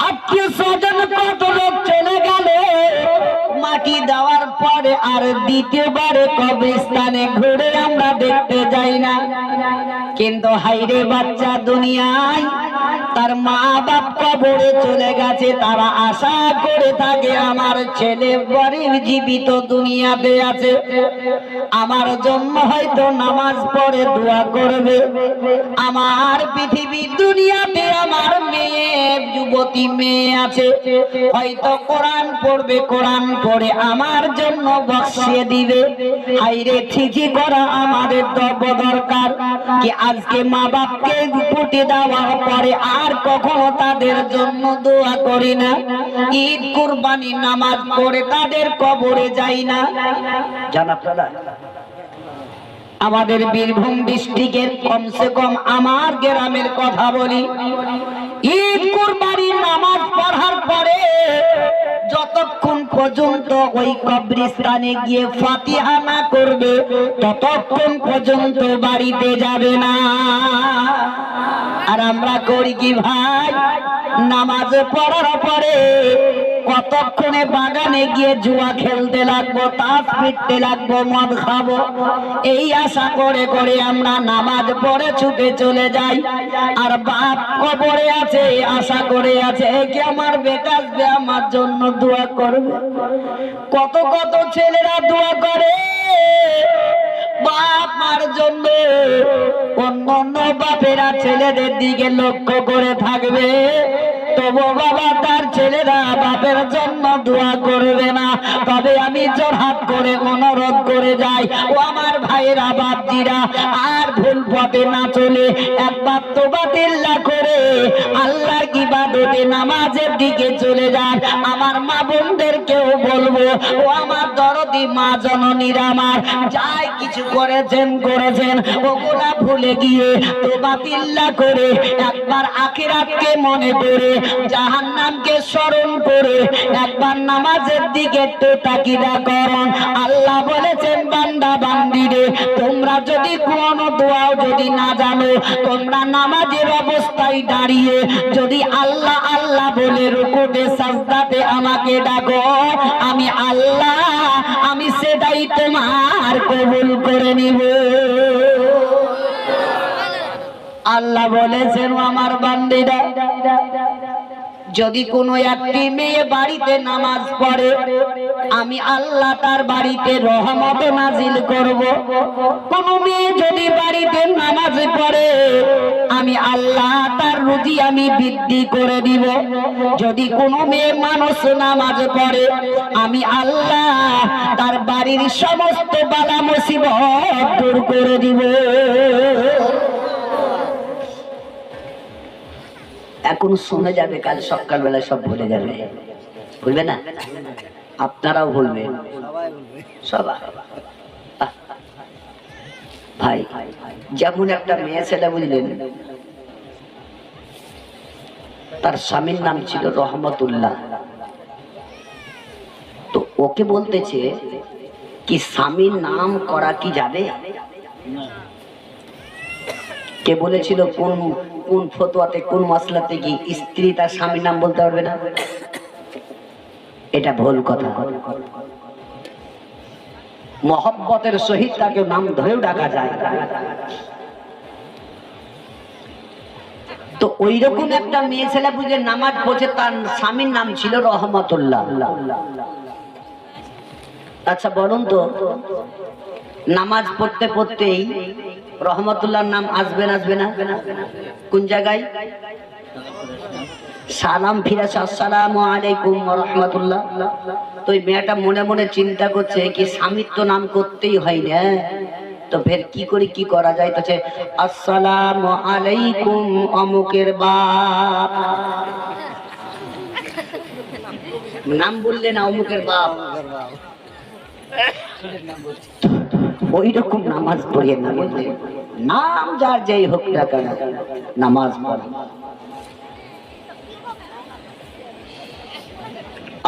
আত্মীয় স্বজন কত লোক চলে গেল। মাটি দেওয়ার পরে আর দ্বিতীয়বারে কবরস্থানে ঘুরে আমরা দেখতে যাই না। কিন্তু হাইরে বাচ্চা দুনিয়ায় তার মা বাপ কবরে চলে গেছে, তারা আশা করে থাকে আমার ছেলে গরিব জীবিত দুনিয়াতে আছে, আমার জন্য হয়তো নামাজ পড়ে দোয়া করবে, আমার পৃথিবী দুনিয়াতে আমার মেয়ে যুবতী মেয়ে আছে, হয়তো কোরআন পড়বে, কোরআন পড়ে আমার জন্য বক্সিয়ে দিবে। হাইরে ঠিকই করা আমাদের দরকার কি আজকে মা বাপকে ফুটে দেওয়ার পরে আর কখনো তাদের জন্য দোয়া করি না, ঈদ কুরবানি নামাজ পড়ে তাদের কবরে যাই না। জানা আপনারা আমাদের বীরভূম ডিস্ট্রিক্টের কমসে কম আমার গ্রামের কথা বলি, ঈদ কুরবানি নামাজ পড়ার পরে যতক্ষণ পর্যন্ত ওই কবরস্থানে গিয়ে ফাতিহা না করবে ততক্ষণ পর্যন্ত বাড়িতে যাবে না। আর আমরা করি কি ভাই, নামাজ পড়ার পরে কতক্ষণে বাগানে গিয়ে জুয়া খেলতে লাগবো, তাস পিটতে লাগবো, মদ খাবো, এই আশা করে করে আমরা নামাজ পড়ে ছুটে চলে যাই। আর বাপ কবরে আছে, আশা করে আছে কি আমার বেটা আসবে আমার জন্য দোয়া করবে। কত কত ছেলেরা দোয়া করে বাপ মার জন্য, অন্য অন্য বাপেরা ছেলেদের দিকে লক্ষ্য করে থাকবে, তবু বাবা তার ছেলেরা বাপের জন্য দোয়া করবে না। তবে আমি জোরহাত করে অনুরোধ করে যাই, ও আমার ভাইয়েরা বাপজিরা, আর ভুল পথে না চলে একবার তোবাতিল্লাহ করে আল্লাহর ইবাদতে নামাজের দিকে চলে যান। আমার মা বোনদেরকেও বলবো, ও আমার দরদি মা জননীরা আমার, যাই কিছু করেছেন ওগুলা ভুলে গিয়ে তোবাতিল্লাহ করে একবার আখিরাতকে মনে করে, জাহান্নামকে স্মরণ করে একবার নামাজের দিকে একটু তাকিদা করুন। আল্লাহ বলেছেন, বান্দা বান্দিরে তোমরা যদি কোনো দোয়াও যদি না জানো, তোমরা নামাজের অবস্থায় দাঁড়িয়ে যদি আল্লাহ আল্লাহ বলে রুকুতে সাজদাতে আমাকে ডাকো, আমি আল্লাহ আমি সেটাই তোমার কবুল করে নিব। আল্লাহ বলেছেন, আমার বান্দীরা যদি কোনো একটি মেয়ে বাড়িতে নামাজ পড়ে, আমি আল্লাহ তার বাড়িতে রহমত নাজিল করব। কোন মেয়ে যদি বাড়িতে নামাজ পড়ে, আমি আল্লাহ তার রুজি আমি বৃদ্ধি করে দিব। যদি কোনো মেয়ে মানুষ নামাজ পড়ে, আমি আল্লাহ তার বাড়ির সমস্ত বালা মুসিবত দূর করে দিব। এখন শুনে যাবে, কাল সকালবেলায় সব ভুলে যাবে, ভুলবে না? আপনারাও ভুলবেন সবাই। ভাই যেমন একটা মেয়ে ছেলে বুঝলেন, তার স্বামীর নাম ছিল রহমতুল্লাহ, ওকে বলতেছে কি স্বামীর নাম করা কি যাবে? কে বলেছিল কোন কোন ফতোয়াতে কোন মাসলাতে কি স্ত্রী তার স্বামীর নাম বলতে পারবে না? এটা ভুল কথা। মহব্বতের সহিত তাকে নাম ধরেও ডাকা যায়। তো ওই রকম একটা মেয়ে ছেলে বুঝে নামাজ পড়ছে, তার স্বামীর নাম ছিল রহমতুল্লাহ। আচ্ছা বলুন তো, নামাজ পড়তে পড়তেই রহমতুল্লাহর নাম আসবে না আসবে না? কোন জায়গায় সালাম ফিরাছে আসসালামু আলাইকুম ওয়া রাহমাতুল্লাহ, তো ওই মেয়েটা মনে মনে চিন্তা করছে কি স্বামীর তো নাম করতেই হয় না, তো ফের কি করে কি করা যায়? তো আসসালামু আলাইকুম অমুকের বাপ, নাম বললে না অমুকের বাপ, ওই রকম নামাজ পড়িয়ে না, বুঝলে? নাম যার যেই হোক না কেন নামাজ পড়ে।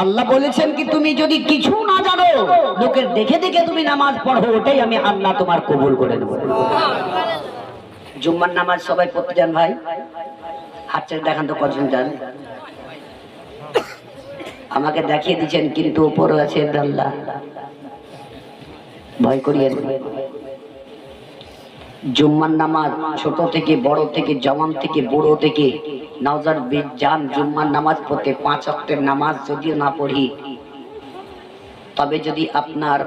আল্লাহ বলেছেন কি তুমি যদি কিছু না জানো, লোকের দেখে দেখে তুমি নামাজ পড়ো, ওটাই আমি আল্লাহ তোমার কবুল করে দেবো। জুম্মার নামাজ সবাই পড়তে যান ভাই? হাত ছেড়ে দেখান তো কজন যান। আমাকে দেখিয়ে দিচ্ছেন কিন্তু উপরে আছে আল্লাহ, ভয় করিয়ে। জুম্মার নামাজ ছোট থেকে বড় থেকে জওয়ান থেকে বুড়ো থেকে নওজর জান জুম্মার নামাজ পড়তে, 5 ওয়াক্তের নামাজ যদিও না পড়ি, তবে যদি আপনার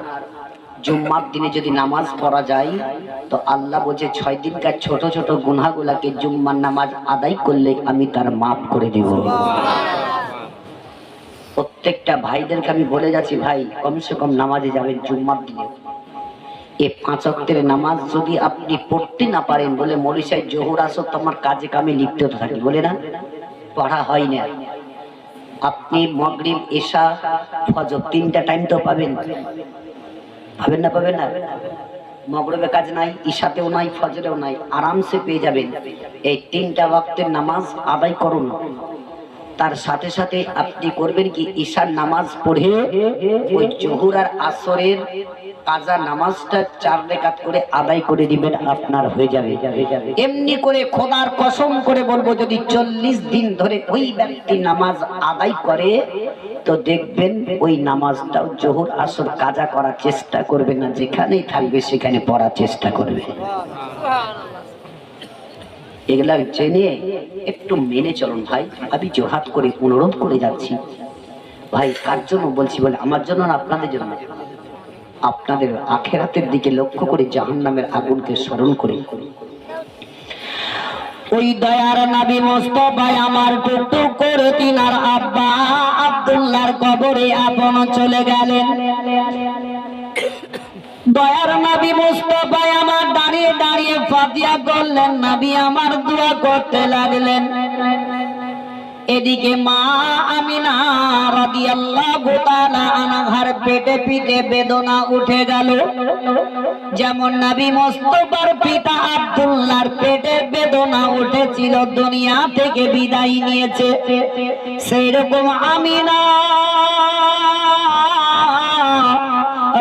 জুম্মার দিনে যদি নামাজ পড়া যায় তো আল্লাহ বলছে 6 দিনকার ছোট ছোট গুনাহগুলোকে জুম্মার নামাজ আদায় করলে আমি তার মাফ করে দেব। প্রত্যেকটা ভাইদেরকে আমি বলে যাচ্ছি, ভাই কমসে কম নামাজে যাবেন জুম্মার দিনে। এই 5 ওয়াক্তের নামাজ যদি আপনি পড়তে না পারেন, বলে মৌলভী সাহেব জোহর আসর তোমার কাজে কামে লিপ্ত থাকি, বলে না পড়া হয় না, আপনি মাগরিব এশা ফজর 3টা টাইম তো পাবেন, পাবেন না? পাবেন না? মাগরিবে কাজ নাই, ইশাতেও নাই, ফজরেও নাই, আরামসে পেয়ে যাবেন। এই 3টা ওয়াক্তের নামাজ আদায় করুন। তার সাথে সাথে আপনি করবেন কি, ঈশার নামাজ পড়ে ওই জোহর আর আসরের কাজা নামাজটা 4 রাকাত করে আদায় করে দিবেন, আপনার হয়ে যাবে। এমনি করে খোদার কসম করে বলবো, যদি 40 দিন ধরে ওই ব্যক্তি নামাজ আদায় করে তো দেখবেন ওই নামাজটাও জোহর আসর কাজা করার চেষ্টা করবে না, যেখানেই থাকবে সেখানে পড়ার চেষ্টা করবে। এগুলা জেনে একটু মেনে চলুন ভাই। আমি জোহাত করে অনুরোধ করে যাচ্ছি ভাই, কার জন্য বলছি বলে আমার জন্য না, আপনাদের জন্য। আপনাদের আখিরাতের দিকে লক্ষ্য করে জাহান্নামের আগুনকে স্মরণ করে ওই দয়ার নবী মুস্তাফা আমার টুকটুক করে তিনার আব্বা আব্দুল্লাহর কবরে আপন চলে গেলেন। দয়ার নবী মুস্তাফা আমার দাঁড়িয়ে দাঁড়িয়ে ফাতিহা করলেন, নবী আমার দোয়া করতে লাগলেন। এদিকে মা আমিনা রাদিয়াল্লাহু তাআলা আনহার পেটে পিঠে বেদনা উঠে গেল। যেমন নবী মুস্তাফার পিতা আব্দুল্লাহর পেটে বেদনা উঠেছিল, দুনিয়া থেকে বিদায় নিয়েছে, সেই রকম আমিনা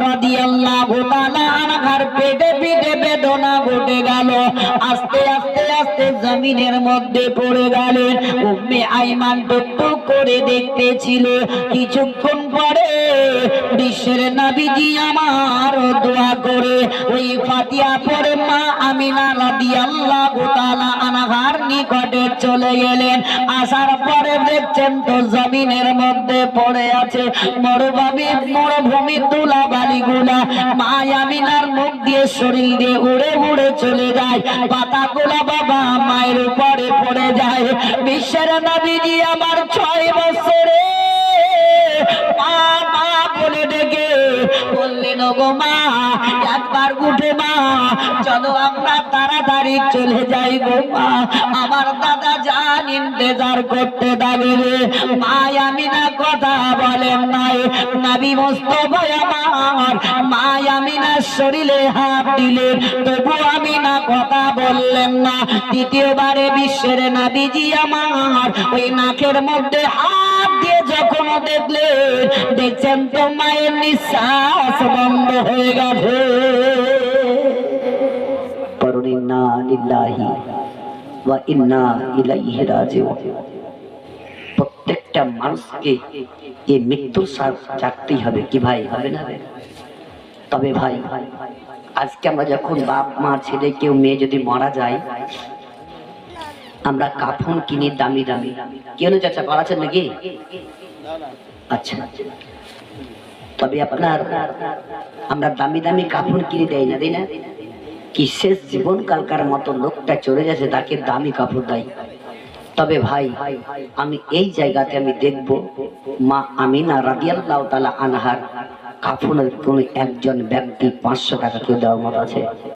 রাদিয়াল্লাহু তাআলা আনহার পেটে পিঠে বেদনা উঠে গেল। আস্তে আস্তে আস্তে জমিনের মধ্যে পড়ে গেলেন। উম্মে আইমান টুকটুক করে দেখতেছিল। কিছুক্ষণ পরে বিশ্বের নবীজি আমার দোয়া করে ওই ফাতিহা পড়ে মা আমিনা রাদিয়াল্লাহু তাআলা আনহার নিকটে চলে গেলেন। আসার পরে দেখছেন তো জমিনের মধ্যে পড়ে আছে মরুভূমি তুলা বালিগুলা। মা আমিনার মুখ দিয়ে শরীর দিয়ে উড়ে উড়ে চলে যায়, পাতাগুলা বাবা মায়ের উপরে পড়ে যায়। বিশ্বের নবীজি আমার 6 বছরে মা মা বলে ডেকে বললেন, গো মা একবার উঠে মা, চলো আমরা তাড়াতাড়ি চলে যাই গো মা, আমার দাদা জান ইন্তজার করতে থাকবে। মা আমিনা কথা বলেন নাই। নবী মুস্তাফা আমার মা আমিনার শরীরে হাত দিলেন, তবু আমিনা কথা বললেন না। দ্বিতীয়বারে বিশ্বের নবীজি আমার ওই নাকের মধ্যে হাত দিয়ে যখন দেখলেন, দেখছেন তো মায়ের নিঃশ্বাস বন্ধ হয়ে গেছে। পড়ুন ইন্না লিল্লাহি ওয়া ইন্না ইলাইহি রাজিউন। প্রত্যেকটা মানুষকে এই মৃত্যুর স্বাদ চাকতেই হবে, কি ভাই, হবে না? তবে ভাই, আজকে আমরা যখন বাপ মা ছেলে কেউ মেয়ে যদি মারা যায়, আমরা কাফন কিনি দামি দামি। কেন চাচা পালাচ্ছেন নাকি? আচ্ছা, তবে আপনার আমরা দামি দামি কাফন কিনে দেয় না, দেয় না? কি শেষ জীবন কালকার মতো লোকটা চলে যাচ্ছে, তাকে দামি কাপড় দেয়। তবে ভাই, আমি এই জায়গাতে আমি দেখব মা আমিনা রাদিয়াল্লাহু তাআলা আনহার কাফনের কোন একজন ব্যক্তি 500 টাকা কেউ দেওয়ার মতো আছে?